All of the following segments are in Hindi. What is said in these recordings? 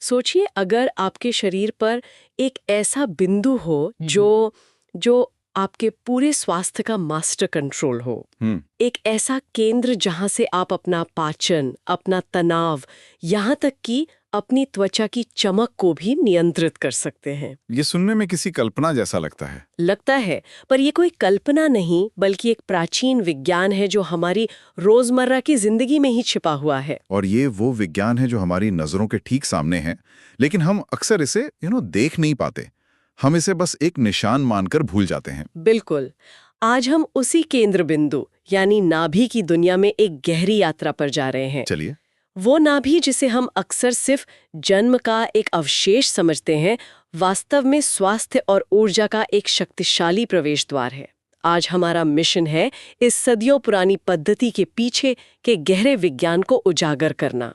सोचिए अगर आपके शरीर पर एक ऐसा बिंदु हो जो जो आपके पूरे स्वास्थ्य का मास्टर कंट्रोल हो। हम्म। एक ऐसा केंद्र जहां से आप अपना पाचन, अपना तनाव, यहाँ तक कि अपनी त्वचा की चमक को भी नियंत्रित कर सकते हैं। ये सुनने में किसी कल्पना जैसा लगता है, पर ये कोई कल्पना नहीं बल्कि एक प्राचीन विज्ञान है जो हमारी रोजमर्रा की जिंदगी में ही छिपा हुआ है। और ये वो विज्ञान है जो हमारी नजरों के ठीक सामने है, लेकिन हम अक्सर इसे देख नहीं पाते। हम इसे बस एक निशान मानकर भूल जाते हैं। बिल्कुल। आज हम उसी केंद्र बिंदु यानी नाभि की दुनिया में एक गहरी यात्रा पर जा रहे हैं। चलिए। वो नाभि जिसे हम अक्सर सिर्फ जन्म का एक अवशेष समझते हैं, वास्तव में स्वास्थ्य और ऊर्जा का एक शक्तिशाली प्रवेश द्वार है। आज हमारा मिशन है इस सदियों पुरानी पद्धति के पीछे के गहरे विज्ञान को उजागर करना।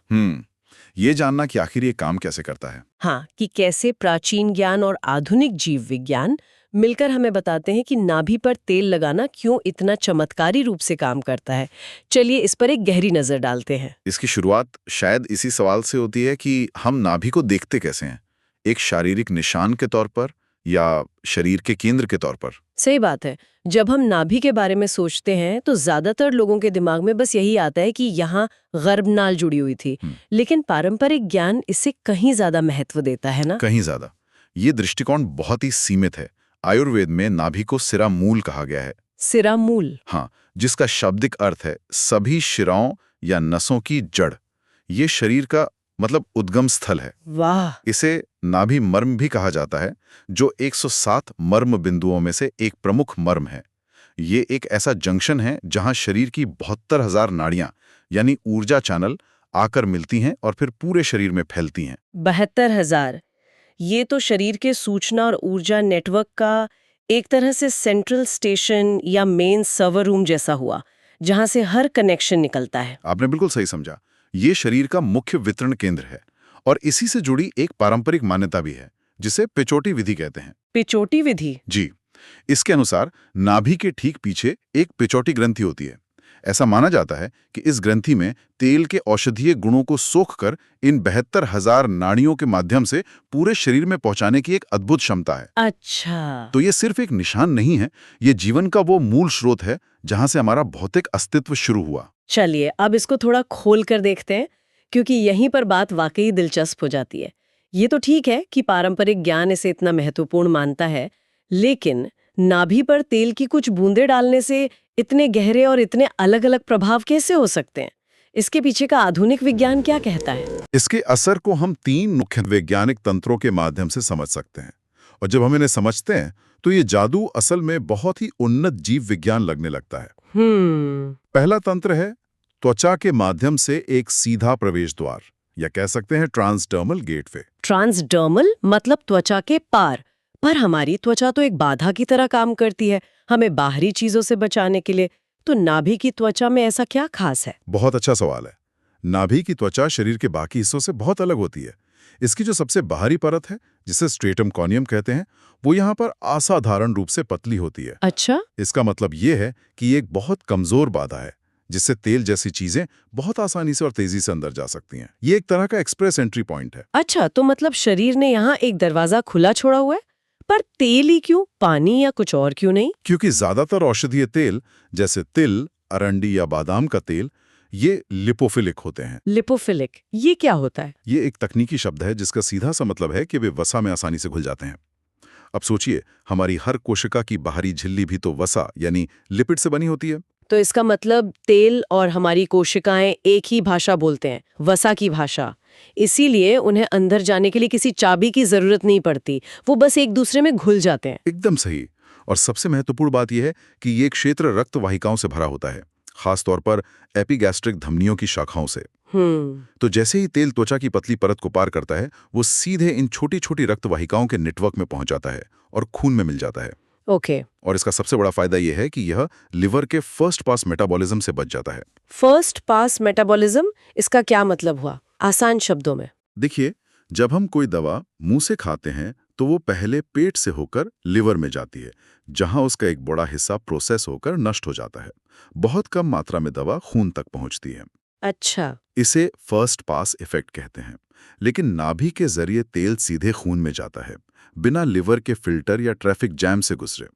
ये जानना कि आखिर ये काम कैसे करता है। हाँ, कि कैसे प्राचीन ज्ञान और आधुनिक जीव विज्ञान मिलकर हमें बताते हैं कि नाभि पर तेल लगाना क्यों इतना चमत्कारी रूप से काम करता है। चलिए इस पर एक गहरी नजर डालते हैं। इसकी शुरुआत शायद इसी सवाल से होती है कि हम नाभि को देखते कैसे हैं, एक शारीरिक निशान के तौर पर या शरीर के केंद्र के तौर पर। सही बात है। जब हम नाभि के बारे में सोचते हैं तो ज्यादातर लोगों के दिमाग में बस यही आता है कि यहाँ गर्भनाल जुड़ी हुई थी। लेकिन पारंपरिक ज्ञान इससे कहीं ज्यादा महत्व देता है ना? कहीं ज्यादा। ये दृष्टिकोण बहुत ही सीमित है। आयुर्वेद में नाभि को सिरा मूल कहा गया है। सिरा मूल? हाँ, जिसका शाब्दिक अर्थ है सभी शिराओं या नसों की जड़। ये शरीर का मतलब उद्गम स्थल है। वाह! इसे नाभि मर्म भी कहा जाता है, जो 107 मर्म बिंदुओं में से एक प्रमुख मर्म है। ये एक ऐसा जंक्शन है जहां शरीर की 72,000 नाड़ियां यानी ऊर्जा चैनल आकर मिलती हैं और फिर पूरे शरीर में फैलती हैं। 72,000! ये तो शरीर के सूचना और ऊर्जा नेटवर्क का एक तरह से सेंट्रल स्टेशन या मेन सर्वर रूम जैसा हुआ, जहां से हर कनेक्शन निकलता है। आपने बिल्कुल सही समझा। ये शरीर का मुख्य वितरण केंद्र है और इसी से जुड़ी एक पारंपरिक मान्यता भी है, जिसे पिचोटी विधि कहते हैं। पिचोटी विधि? जी। इसके अनुसार नाभि के ठीक पीछे एक पिचोटी ग्रंथि होती है। ऐसा माना जाता है कि इस ग्रंथि में तेल के औषधीय गुणों को सोखकर इन 72,000 नाड़ियों के माध्यम से पूरे शरीर में पहुंचाने की एक अद्भुत क्षमता है। अच्छा। तो ये सिर्फ एक निशान नहीं है, ये जीवन का वो मूल स्रोत है जहां से हमारा भौतिक अस्तित्व शुरू हुआ। चलिए अब इसको थोड़ा खोल कर देखते हैं, क्योंकि यहीं पर बात वाकई दिलचस्प हो जाती है। ये तो ठीक है कि पारंपरिक ज्ञान इसे इतना महत्वपूर्ण मानता है, लेकिन नाभि पर तेल की कुछ बूंदें डालने से इतने गहरे और इतने अलग-अलग प्रभाव कैसे हो सकते हैं? इसके पीछे का आधुनिक विज्ञान क्या कहता है? इसके असर को हम 3 मुख्य वैज्ञानिक तंत्रों के माध्यम से समझ सकते हैं, और जब हम इन्हें समझते हैं तो ये जादू असल में बहुत ही उन्नत जीव विज्ञान लगने लगता है। पहला तंत्र है त्वचा के माध्यम से एक सीधा प्रवेश द्वार, या कह सकते हैं ट्रांसडर्मल गेटवे। ट्रांसडर्मल मतलब त्वचा के पार। पर हमारी त्वचा तो एक बाधा की तरह काम करती है, हमें बाहरी चीजों से बचाने के लिए। तो नाभि की त्वचा में ऐसा क्या खास है? बहुत अच्छा सवाल है। नाभि की त्वचा शरीर के बाकी हिस्सों से बहुत अलग होती है। इसकी जो सबसे बाहरी परत है, जिसे स्ट्रेटम कॉर्नियम कहते हैं, वो यहाँ पर असाधारण रूप से पतली होती है। अच्छा। इसका मतलब ये है कि ये एक बहुत कमजोर बाधा है, जिससे तेल जैसी चीजें बहुत आसानी से और तेजी से अंदर जा सकती हैं। ये एक तरह का एक्सप्रेस एंट्री पॉइंट है। अच्छा, तो मतलब शरीर ने यहाँ एक दरवाजा खुला छोड़ा हुआ है। पर तेल ही क्यों? पानी या कुछ और क्यों नहीं? क्योंकि ज्यादातर औषधीय तेल जैसे तिल, अरंडी या बादाम का तेल, ये लिपोफिलिक होते हैं। लिपोफिलिक, ये क्या होता है? ये एक तकनीकी शब्द है जिसका सीधा सा मतलब है कि वे वसा में आसानी से घुल जाते हैं। अब सोचिए, हमारी हर कोशिका की बाहरी झिल्ली भी तो वसा यानी लिपिड से बनी होती है। तो इसका मतलब तेल और हमारी कोशिकाएं एक ही भाषा बोलते हैं, वसा की भाषा। इसीलिए उन्हें अंदर जाने के लिए किसी चाबी की जरूरत नहीं पड़ती, वो बस एक दूसरे में घुल जाते हैं। एकदम सही। और सबसे महत्वपूर्ण बात यह है कि ये क्षेत्र रक्त वाहिकाओं से भरा होता है, खासतौर पर एपिगैस्ट्रिक धमनियों की शाखाओं से। तो जैसे ही तेल त्वचा की पतली परत को पार करता है, वो सीधे इन छोटी छोटी रक्त वाहिकाओं के नेटवर्क में पहुंच जाता है और खून में मिल जाता है। ओके। और इसका सबसे बड़ा फायदा यह है कि यह लिवर के फर्स्ट पास मेटाबॉलिज्म से बच जाता है। फर्स्ट पास मेटाबॉलिज्म, इसका क्या मतलब हुआ आसान शब्दों में? देखिए, जब हम कोई दवा मुंह से खाते हैं तो वो पहले पेट से होकर लिवर में जाती है, जहां उसका एक बड़ा हिस्सा प्रोसेस होकर नष्ट हो जाता है। बहुत कम मात्रा में दवा खून तक पहुंचती है। अच्छा। इसे फर्स्ट पास इफेक्ट कहते हैं। लेकिन नाभि के जरिए तेल सीधे खून में जाता है, बिना लिवर के फिल्टर या ट्रैफिक जैम से गुजरे।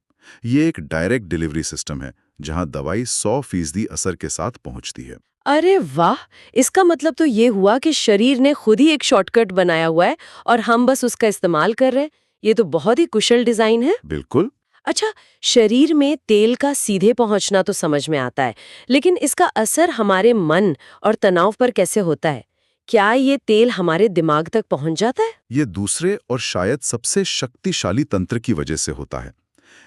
ये एक डायरेक्ट डिलीवरी सिस्टम है, जहां दवाई 100% असर के साथ पहुंचती है। अरे वाह! इसका मतलब तो ये हुआ कि शरीर ने खुद ही एक शॉर्टकट बनाया हुआ है और हम बस उसका इस्तेमाल कर रहे हैं। ये तो बहुत ही कुशल डिजाइन है। बिल्कुल। अच्छा, शरीर में तेल का सीधे पहुंचना तो समझ में आता है, लेकिन इसका असर हमारे मन और तनाव पर कैसे होता है? क्या ये तेल हमारे दिमाग तक पहुंच जाता है? ये दूसरे और शायद सबसे शक्तिशाली तंत्र की वजह से होता है।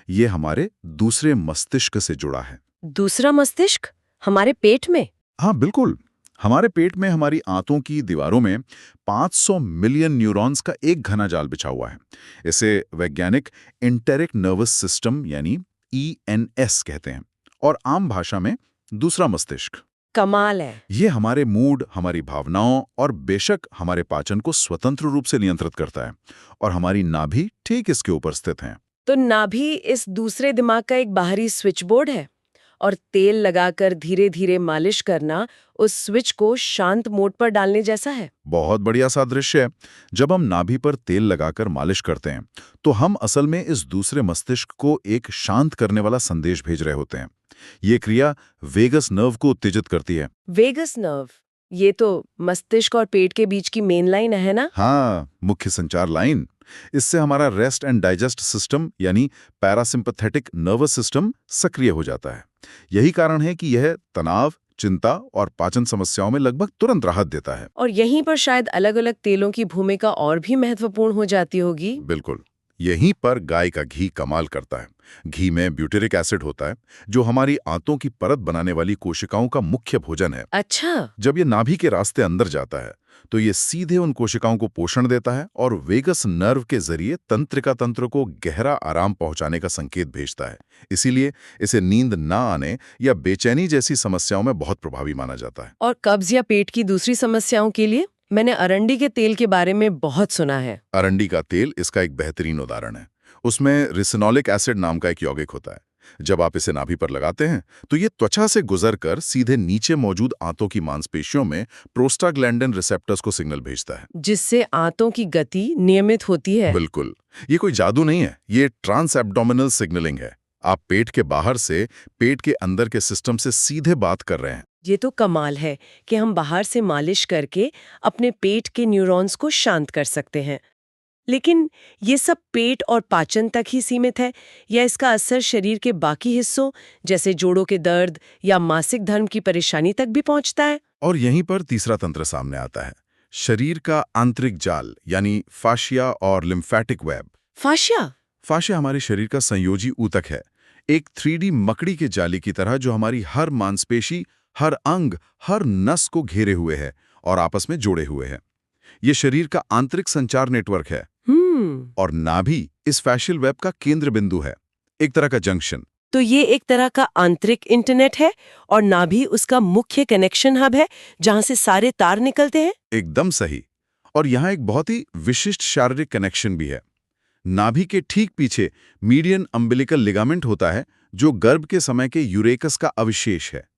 ये हमारे दूसरे मस्तिष्क से जुड़ा है। दूसरा मस्तिष्क? हमारे पेट में? हाँ बिल्कुल। हमारे पेट में हमारी आंतों की दीवारों में 500 मिलियन न्यूरॉन्स का एक घना जाल बिछा हुआ है। इसे वैज्ञानिक इंटेरिक नर्वस सिस्टम यानी ENS कहते हैं, और आम भाषा में दूसरा मस्तिष्क। कमाल है। ये हमारे मूड, हमारी भावनाओं और बेशक हमारे पाचन को स्वतंत्र रूप से नियंत्रित करता है, और हमारी नाभि ठीक इसके ऊपर स्थित है। तो नाभि इस दूसरे दिमाग का एक बाहरी स्विच बोर्ड है और तेल लगाकर धीरे धीरे मालिश करना उस स्विच को शांत मोड पर डालने जैसा है। बहुत बढ़िया सादृश्य है। जब हम नाभि पर तेल लगाकर मालिश करते हैं, तो हम असल में इस दूसरे मस्तिष्क को एक शांत करने वाला संदेश भेज रहे होते हैं। ये क्रिया वेगस नर्व को उत्तेजित करती है। वेगस नर्व, ये तो मस्तिष्क और पेट के बीच की मेन लाइन है ना? हाँ, मुख्य संचार लाइन। इससे हमारा रेस्ट एंड डाइजेस्ट सिस्टम यानी पैरासिम्पैथेटिक नर्वस सिस्टम सक्रिय हो जाता है। यही कारण है कि यह तनाव, चिंता और पाचन समस्याओं में लगभग तुरंत राहत देता है। और यहीं पर शायद अलग-अलग तेलों की भूमिका और भी महत्वपूर्ण हो जाती होगी। बिल्कुल। यहीं पर गाय का घी कमाल करता है। घी में ब्यूटेरिक एसिड होता है, जो हमारी आंतों की परत बनाने वाली कोशिकाओं का मुख्य भोजन है। अच्छा। जब ये नाभि के रास्ते अंदर जाता है, तो ये सीधे उन कोशिकाओं को पोषण देता है और वेगस नर्व के जरिए तंत्रिका तंत्र को गहरा आराम पहुंचाने का संकेत भेजता है। इसीलिए इसे नींद ना आने या बेचैनी जैसी समस्याओं में बहुत प्रभावी माना जाता है। और कब्ज या पेट की दूसरी समस्याओं के लिए मैंने अरंडी के तेल के बारे में बहुत सुना है। अरंडी का तेल इसका एक बेहतरीन उदाहरण है। उसमें रिसिनोलिक एसिड नाम का एक यौगिक होता है। जब आप इसे नाभि पर लगाते हैं, तो ये त्वचा से गुजरकर सीधे नीचे मौजूद आंतों की मांसपेशियों में प्रोस्टाग्लैंडिन रिसेप्टर्स को सिग्नल भेजता है। जिससे आंतों की गति नियमित होती है। बिल्कुल। ये कोई जादू नहीं है, ये ट्रांस एब्डोमिनल सिग्नलिंग है। आप पेट के बाहर से पेट के अंदर के सिस्टम से सीधे बात कर रहे हैं। ये तो कमाल है कि हम बाहर से मालिश करके अपने पेट के न्यूरॉन्स को शांत कर सकते हैं। लेकिन ये सब पेट और पाचन तक ही सीमित है या इसका असर शरीर के बाकी हिस्सों जैसे जोड़ों के दर्द या मासिक धर्म की परेशानी तक भी पहुंचता है? और यहीं पर तीसरा तंत्र सामने आता है, शरीर का आंतरिक जाल यानी फाशिया और लिम्फेटिक वेब। फाशिया? फाशिया हमारे शरीर का संयोजी ऊतक है, एक 3D मकड़ी के जाली की तरह जो हमारी हर मांसपेशी, हर अंग, हर नस को घेरे हुए है और आपस में जोड़े हुए है। ये शरीर का आंतरिक संचार नेटवर्क है। और नाभि इस फैशियल वेब का केंद्र बिंदु है, एक तरह का जंक्शन। तो ये एक तरह का आंतरिक इंटरनेट है और नाभि उसका मुख्य कनेक्शन हब है जहां से सारे तार निकलते हैं। एकदम सही। और यहाँ एक बहुत ही विशिष्ट शारीरिक कनेक्शन भी है। नाभि के ठीक पीछे मीडियन अम्बिलिकल लिगामेंट होता है, जो गर्भ के समय के यूरेकस का अवशेष है।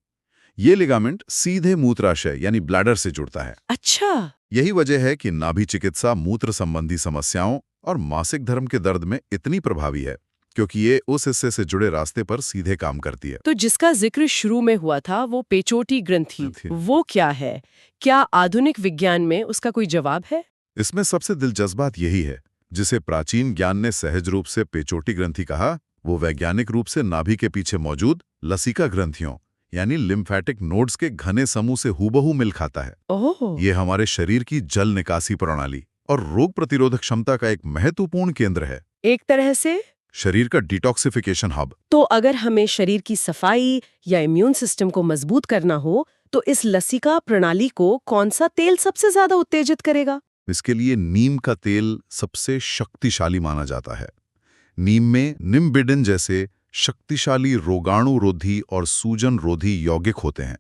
ये लिगामेंट सीधे मूत्राशय यानी ब्लैडर से जुड़ता है। अच्छा। यही वजह है कि नाभि चिकित्सा मूत्र संबंधी समस्याओं और मासिक धर्म के दर्द में इतनी प्रभावी है, क्योंकि ये उस हिस्से से जुड़े रास्ते पर सीधे काम करती है। तो जिसका जिक्र शुरू में हुआ था वो पेचोटी ग्रंथि, वो क्या है? क्या आधुनिक विज्ञान में उसका कोई जवाब है? इसमें सबसे दिलचस्प बात यही है, जिसे प्राचीन ज्ञान ने सहज रूप से पेचोटी ग्रंथि कहा, वो वैज्ञानिक रूप से नाभि के पीछे मौजूद लसिका ग्रंथियों यानी लिम्फेटिक नोड्स के घने समूह से हूबहू मिल खाता है। ओह। ये हमारे शरीर की जल निकासी प्रणाली और रोग प्रतिरोधक क्षमता का एक महत्वपूर्ण केंद्र है। एक तरह से शरीर का डिटॉक्सिफिकेशन हब। तो अगर हमें शरीर की सफाई या इम्यून सिस्टम को मजबूत करना हो, तो इस लसिका प्रणाली को कौन सा तेल सबसे ज्यादा उत्तेजित करेगा? इसके लिए नीम का तेल सबसे शक्तिशाली माना जाता है। नीम में निम्बिडिन जैसे शक्तिशाली रोगाणुरोधी और सूजन रोधी यौगिक होते हैं।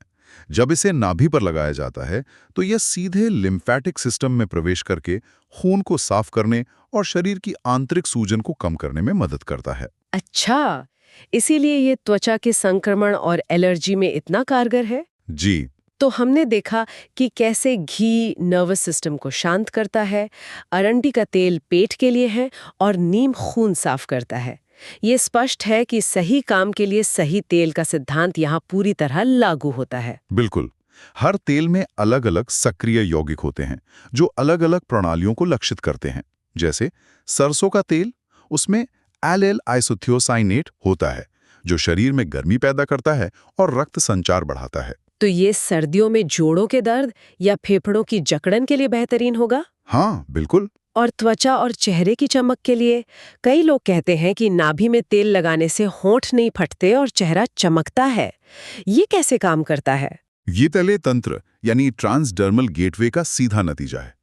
जब इसे नाभि पर लगाया जाता है, तो यह सीधे लिम्फेटिक सिस्टम में प्रवेश करके खून को साफ करने और शरीर की आंतरिक सूजन को कम करने में मदद करता है। अच्छा, इसीलिए ये त्वचा के संक्रमण और एलर्जी में इतना कारगर है? जी। तो हमने देखा कि कैसे घी नर्वस सिस्टम को शांत करता है, अरंडी का तेल पेट के लिए है और नीम खून साफ करता है। ये स्पष्ट है कि सही काम के लिए सही तेल का सिद्धांत यहाँ पूरी तरह लागू होता है। बिल्कुल। हर तेल में अलग अलग सक्रिय यौगिक होते हैं जो अलग अलग प्रणालियों को लक्षित करते हैं। जैसे सरसों का तेल, उसमें एल्लेल आइसोथियोसाइनेट होता है जो शरीर में गर्मी पैदा करता है और रक्त संचार बढ़ाता है। तो ये सर्दियों में जोड़ों के दर्द या फेफड़ों की जकड़न के लिए बेहतरीन होगा? हाँ, बिल्कुल। और त्वचा और चेहरे की चमक के लिए कई लोग कहते हैं कि नाभि में तेल लगाने से होंठ नहीं फटते और चेहरा चमकता है। ये कैसे काम करता है? ये तले तंत्र यानी ट्रांसडर्मल गेटवे का सीधा नतीजा है।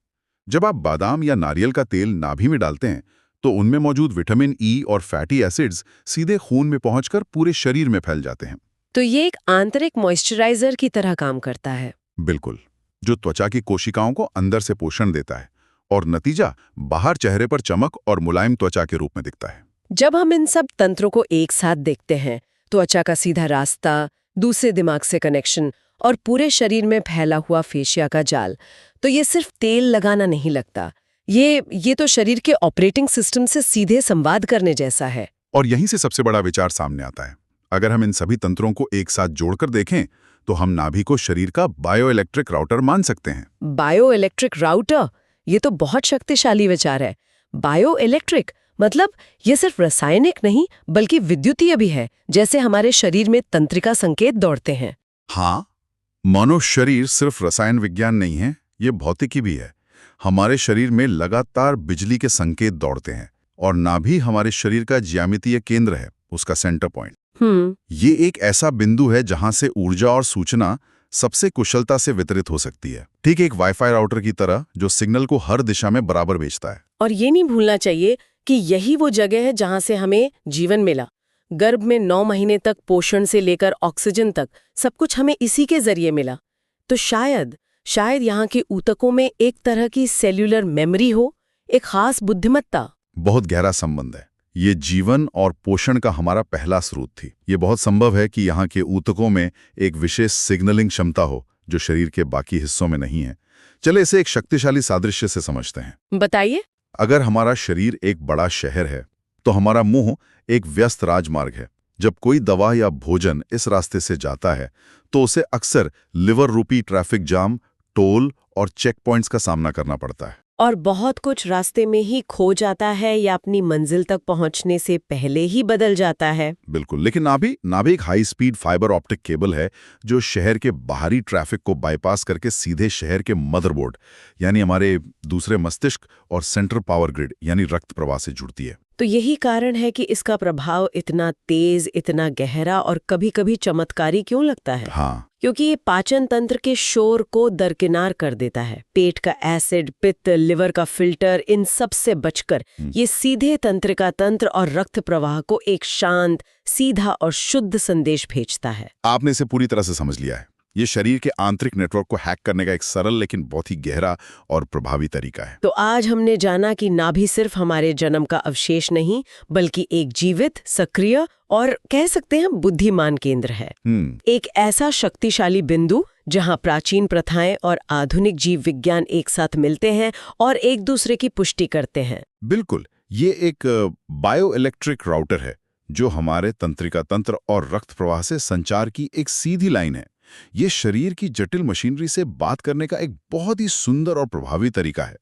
जब आप बादाम या नारियल का तेल नाभि में डालते हैं तो उनमें मौजूद विटामिन ई और फैटी एसिड्स सीधे खून में पहुंचकर पूरे शरीर में फैल जाते हैं। तो ये एक आंतरिक मॉइस्चराइजर की तरह काम करता है। बिल्कुल, जो त्वचा की कोशिकाओं को अंदर से पोषण देता है और नतीजा बाहर चेहरे पर चमक और मुलायम त्वचा के रूप में दिखता है। जब हम इन सब तंत्रों को एक साथ देखते हैं, त्वचा का सीधा रास्ता, दूसरे दिमाग से कनेक्शन और पूरे शरीर में फैला हुआ फेशिया का जाल, तो ये सिर्फ तेल लगाना नहीं लगता। ये तो शरीर के ऑपरेटिंग सिस्टम से सीधे संवाद करने जैसा है। और यहीं से सबसे बड़ा विचार सामने आता है। अगर हम इन सभी तंत्रों को एक साथ जोड़कर देखें तो हम नाभि को शरीर का बायोइलेक्ट्रिक राउटर मान सकते हैं। बायोइलेक्ट्रिक राउटर, ये तो बहुत शक्तिशाली विचार है। बायोइलेक्ट्रिक मतलब ये सिर्फ रासायनिक नहीं बल्कि विद्युतीय भी है, जैसे हमारे शरीर में तंत्रिका संकेत दौड़ते हैं। हाँ, मानव शरीर सिर्फ रसायन विज्ञान नहीं है, ये भौतिकी भी है। हमारे शरीर में लगातार बिजली के संकेत दौड़ते हैं और नाभि हमारे शरीर का ज्यामितीय केंद्र है, उसका सेंटर पॉइंट। ये एक ऐसा बिंदु है जहां से ऊर्जा और सूचना सबसे कुशलता से वितरित हो सकती है, ठीक एक वाईफाई राउटर की तरह जो सिग्नल को हर दिशा में बराबर भेजता है। और ये नहीं भूलना चाहिए कि यही वो जगह है जहां से हमें जीवन मिला। गर्भ में 9 महीने तक पोषण से लेकर ऑक्सीजन तक सब कुछ हमें इसी के जरिए मिला। तो शायद यहाँ के ऊतकों में एक तरह की सेल्यूलर मेमोरी हो, एक खास बुद्धिमत्ता। बहुत गहरा संबंध है। ये जीवन और पोषण का हमारा पहला स्रोत थी। ये बहुत संभव है कि यहाँ के ऊतकों में एक विशेष सिग्नलिंग क्षमता हो जो शरीर के बाकी हिस्सों में नहीं है। चले इसे एक शक्तिशाली सादृश्य से समझते हैं। बताइए। अगर हमारा शरीर एक बड़ा शहर है तो हमारा मुंह एक व्यस्त राजमार्ग है। जब कोई दवा या भोजन इस रास्ते से जाता है तो उसे अक्सर लिवर रूपी ट्रैफिक जाम, टोल और चेक पॉइंट्स का सामना करना पड़ता है। और बहुत कुछ रास्ते में ही खो जाता है या अपनी मंजिल तक पहुंचने से पहले ही बदल जाता है। बिल्कुल, लेकिन नाभि एक high speed fibre optic cable है जो शहर के बाहरी ट्रैफिक को बाईपास करके सीधे शहर के मदरबोर्ड यानी हमारे दूसरे मस्तिष्क और सेंट्रल पावर ग्रिड यानी रक्त प्रवाह से जुड़ती है। तो यही कारण है कि इसका प्रभाव इतना तेज, इतना गहरा और कभी-कभी चमत्कारी क्यों लगता है। हाँ, क्योंकि ये पाचन तंत्र के शोर को दरकिनार कर देता है। पेट का एसिड, पित्त, लिवर का फिल्टर, इन सब से बचकर ये सीधे तंत्रिका तंत्र और रक्त प्रवाह को एक शांत, सीधा और शुद्ध संदेश भेजता है। आपने इसे पूरी तरह से समझ लिया है। ये शरीर के आंतरिक नेटवर्क को हैक करने का एक सरल लेकिन बहुत ही गहरा और प्रभावी तरीका है। तो आज हमने जाना कि नाभि सिर्फ हमारे जन्म का अवशेष नहीं बल्कि एक जीवित, सक्रिय और कह सकते हैं बुद्धिमान केंद्र है। एक ऐसा शक्तिशाली बिंदु जहां प्राचीन प्रथाएं और आधुनिक जीव विज्ञान एक साथ मिलते हैं और एक दूसरे की पुष्टि करते हैं। बिल्कुल, ये एक बायोइलेक्ट्रिक राउटर है जो हमारे तंत्रिका तंत्र और रक्त प्रवाह से संचार की एक सीधी लाइन है। ये शरीर की जटिल मशीनरी से बात करने का एक बहुत ही सुंदर और प्रभावी तरीका है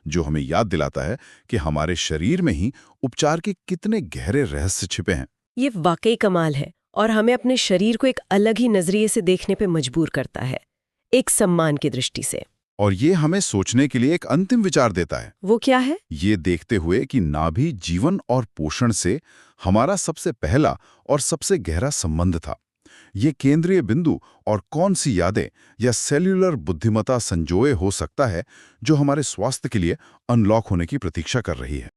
जो हमें याद दिलाता है कि हमारे शरीर में ही उपचार के कितने गहरे रहस्य छिपे हैं। ये वाकई कमाल है और हमें अपने शरीर को एक अलग ही नजरिए से देखने पे मजबूर करता है, एक सम्मान की दृष्टि से। और ये हमें सोचने के लिए एक अंतिम विचार देता है। वो क्या है? ये देखते हुए कि नाभि जीवन और पोषण से हमारा सबसे पहला और सबसे गहरा संबंध था। ये केंद्रीय बिंदु और कौन सी यादें या सेल्यूलर बुद्धिमत्ता संजोए हो सकता है जो हमारे स्वास्थ्य के लिए अनलॉक होने की प्रतीक्षा कर रही है।